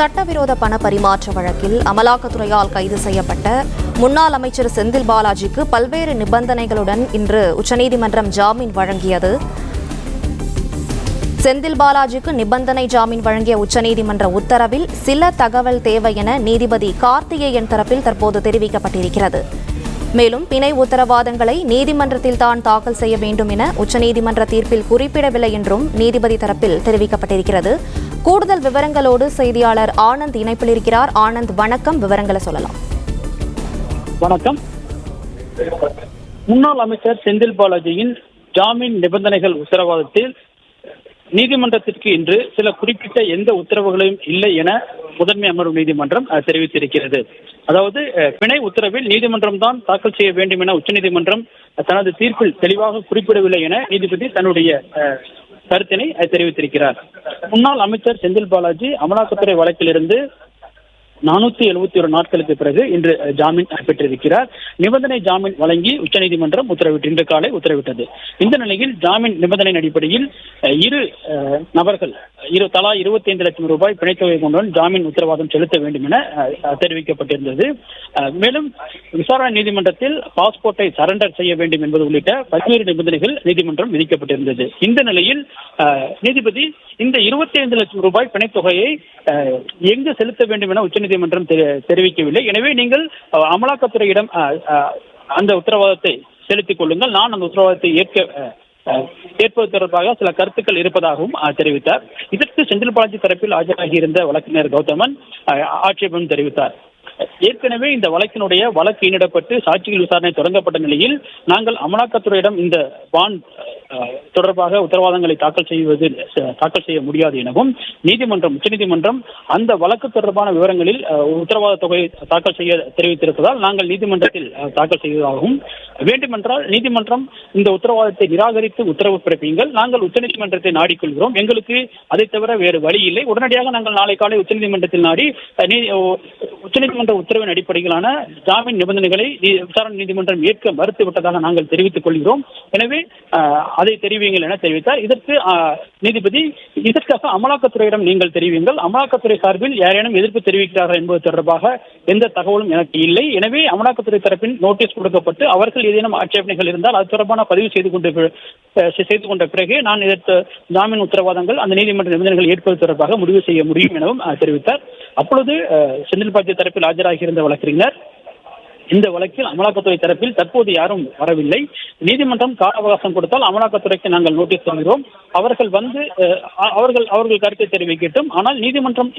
சட்டவிரோத பண பரிமாற்ற வழக்கில் அமலாக்கத்துறையால் கைது செய்யப்பட்ட முன்னாள் அமைச்சர் செந்தில் பாலாஜிக்கு பல்வேறு நிபந்தனைகளுடன் இன்று உச்சநீதிமன்றம் ஜாமீன் வழங்கியது. செந்தில் பாலாஜிக்கு நிபந்தனை ஜாமீன் வழங்கிய உச்சநீதிமன்ற உத்தரவில் சில தகவல் தேவை என நீதிபதி கார்த்திகேயன் தரப்பில் தற்போது தெரிவிக்கப்பட்டிருக்கிறது. மேலும் பிணை உத்தரவாதங்களை நீதிமன்றத்தில் தான் தாக்கல் செய்ய வேண்டும் என உச்சநீதிமன்ற தீர்ப்பில் குறிப்பிடவில்லை என்றும் நீதிபதி தரப்பில் தெரிவிக்கப்பட்டிருக்கிறது. கூடுதல் விவரங்களோடு செய்தியாளர் ஆனந்த் இணைப்பில் இருக்கிறார். ஆனந்த், வணக்கம். விவரங்களை சொல்லலாம். வணக்கம். முன்னாள் அமைச்சர் செந்தில் பாலாஜியின் ஜாமீன் நிபந்தனைகள் உத்தரவாதத்தில் நீதிமன்றத்திற்கு இன்று சில குறிப்பிட்ட எந்த உத்தரவுகளையும் இல்லை என முதன்மை அமர்வு நீதிமன்றம் தெரிவித்திருக்கிறது. அதாவது பிணை உத்தரவில் நீதிமன்றம் தான் தாக்கல் செய்ய வேண்டும் என உச்சநீதிமன்றம் தனது தீர்ப்பில் தெளிவாக குறிப்பிடவில்லை என நீதிபதி தன்னுடைய கருத்தினை தெரிவித்திருக்கிறார். முன்னாள் அமைச்சர் செந்தில் பாலாஜி அமலாக்கத்துறை வழக்கிலிருந்து 471 நாட்களுக்கு பிறகு இன்று ஜாமீன் பெற்றிருக்கிறார். நிபந்தனை ஜாமீன் வழங்கி உச்சநீதிமன்றம் இன்று காலை உத்தரவிட்டது. இந்த நிலையில் ஜாமீன் நிபந்தனை அடிப்படையில் இரு நபர்கள் தலா 25 லட்சம் ரூபாய் பிணைத்தொகை கொண்டுடன் ஜாமீன் உத்தரவாதம் செலுத்த வேண்டும் என தெரிவிக்கப்பட்டிருந்தது. மேலும் விசாரணை நீதிமன்றத்தில் பாஸ்போர்ட்டை சரண்டர் செய்ய வேண்டும் என்பது உள்ளிட்ட பல்வேறு நிபந்தனைகள் நீதிமன்றம் விதிக்கப்பட்டிருந்தது. இந்த நிலையில் நீதிபதி இந்த 25 லட்சம் ரூபாய் பிணைத்தொகையை எங்கு செலுத்த வேண்டும் என உச்சநீதிமன்றம் தெரிவிக்கவில்லை. எனவே நீங்கள் அமலாக்கத்துறையிடம் அந்த உத்தரவாதத்தை செலுத்திக் கொள்ளுங்கள், நான் அந்த உத்தரவாதத்தை ஏற்பது தொடர்பாக சில கருத்துக்கள் இருப்பதாகவும் தெரிவித்தார். இதற்கு செந்தில் பாலாஜி தரப்பில் ஆஜராகியிருந்த வழக்கறிஞர் கௌதமன் ஆட்சேபம் தெரிவித்தார். ஏற்கனவே இந்த வழக்கினுடைய வழக்கு ஈனிடப்பட்டு சாட்சிகள் விசாரணை தொடங்கப்பட்ட நிலையில் நாங்கள் அமலாக்கத்துறையிடம் இந்த பாண்ட் தொடர்பாக உத்தரவாதங்களை தாக்கல் செய்ய முடியாது எனவும் உச்சநீதிமன்றம் அந்த வழக்கு தொடர்பான விவரங்களில் உத்தரவாத தொகை தாக்கல் செய்ய தெரிவித்திருப்பதால் நாங்கள் நீதிமன்றத்தில் தாக்கல் செய்வதாகவும், வேண்டுமென்றால் நீதிமன்றம் இந்த உத்தரவாதத்தை நிராகரித்து உத்தரவு பிறப்பியுங்கள், நாங்கள் உச்சநீதிமன்றத்தை நாடிக்கொள்கிறோம், எங்களுக்கு அதை தவிர வேறு வழி இல்லை, உடனடியாக நாங்கள் நாளை காலை உச்சநீதிமன்றத்தில் நாடி உச்சநீதிமன்ற உத்தரவின் அடிப்படையிலான ஜாமீன் நிபந்தனைகளை விசாரணை நீதிமன்றம் ஏற்க மறுத்துவிட்டதாக நாங்கள் தெரிவித்துக் கொள்கிறோம், எனவே அதை தெரிவியுங்கள் என தெரிவித்தார். இதற்கு நீதிபதி இதற்காக அமலாக்கத்துறையிடம் நீங்கள் தெரிவியுங்கள், அமலாக்கத்துறை சார்பில் யாரேனும் எதிர்ப்பு தெரிவிக்கிறார்கள் என்பது தொடர்பாக எந்த தகவலும் எனக்கு இல்லை, எனவே அமலாக்கத்துறை தரப்பில் நோட்டீஸ் கொடுக்கப்பட்டு அவர்கள் ஏதேனும் ஆட்சேபனைகள் இருந்தால் அது தொடர்பான பதிவு செய்து கொண்ட பிறகு நான் இதற்கு ஜாமீன் உத்தரவாதங்கள் அந்த நீதிமன்ற நிபந்தனைகள் ஏற்பது தொடர்பாக முடிவு செய்ய முடியும் எனவும் தெரிவித்தார். அப்பொழுது செந்தில் பாலாஜி தரப்பில் ஆஜராகியிருந்த வழக்கறிஞர் இந்த வழக்கில் அமலாக்கத்துறை தரப்பில் தற்போது யாரும் வரவில்லை, நீதிமன்றம் கால அவகாசம் கொடுத்தால் அமலாக்கத்துறைக்கு நாங்கள் நோட்டீஸ் தருகிறோம், அவர்கள் வந்து அவர்கள் கருத்தை தெரிவிக்கட்டும், ஆனால் நீதிமன்றம்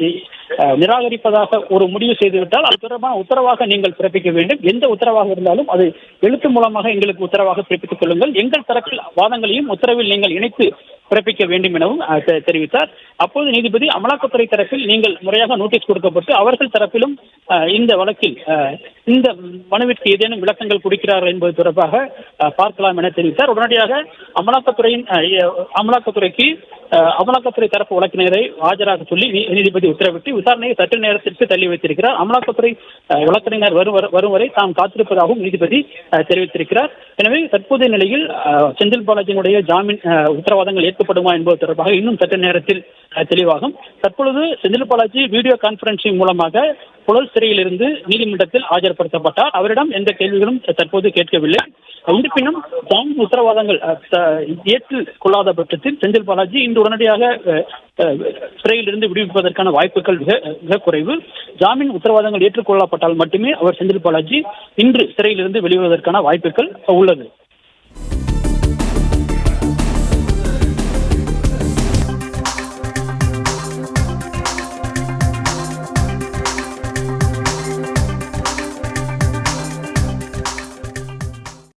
நிராகரிப்பதாக ஒரு முடிவு செய்துவிட்டால் அது தொடர்பான உத்தரவாக நீங்கள் பிறப்பிக்க வேண்டும், எந்த உத்தரவாக இருந்தாலும் அது எழுத்து மூலமாக எங்களுக்கு உத்தரவாக பிறப்பித்துக் கொள்ளுங்கள், எங்கள் தரப்பில் வாதங்களையும் உத்தரவில் நீங்கள் இணைத்து பிறப்பிக்க வேண்டும் எனவும் தெரிவித்தார். அப்போது நீதிபதி அமலாக்கத்துறை தரப்பில் நீங்கள் முறையாக நோட்டீஸ் கொடுக்கப்பட்டு அவர்கள் தரப்பிலும் இந்த வழக்கில் இந்த மனுவிற்கு ஏதேனும் விளக்கங்கள் கொடுக்கிறார்கள் என்பது தொடர்பாக பார்க்கலாம் என தெரிவித்தார். உடனடியாக அமலாக்கத்துறை தரப்பு வழக்கினரை ஆஜராக சொல்லி நீதிபதி உத்தரவிட்டு விசாரணையை சற்று நேரத்திற்கு தள்ளி வைத்திருக்கிறார். அமலாக்கத்துறை வழக்கறிஞர் வரும் வரை தாம் காத்திருப்பதாகவும் நீதிபதி தெரிவித்திருக்கிறார். எனவே தற்போதைய நிலையில் செந்தில் பாலாஜியினுடைய ஜாமீன் உத்தரவாதங்கள் ஏற்கப்படுமா என்பது தொடர்பாக இன்னும் சற்று நேரத்தில் தெளிவாகும். தற்பொழுது செந்தில் பாலாஜி வீடியோ கான்பரன்சிங் மூலமாக புழல் சிறையில் இருந்து நீதிமன்றத்தில் ஆஜர்படுத்தப்பட்டார். அவரிடம் எந்த கேள்விகளும் தற்போது கேட்கவில்லை. இருப்பினும் ஜாமீன் உத்தரவாதங்கள் ஏற்றுக் கொள்ளாத பட்சத்தில் செந்தில் பாலாஜி இன்று உடனடியாக சிறையில் இருந்து விடுவிப்பதற்கான வாய்ப்புகள் மிக குறைவு. ஜாமீன் உத்தரவாதங்கள் ஏற்றுக்கொள்ளப்பட்டால் மட்டுமே அவர் செந்தில் பாலாஜி இன்று சிறையில் இருந்து வெளிவருவதற்கான வாய்ப்புகள் உள்ளது.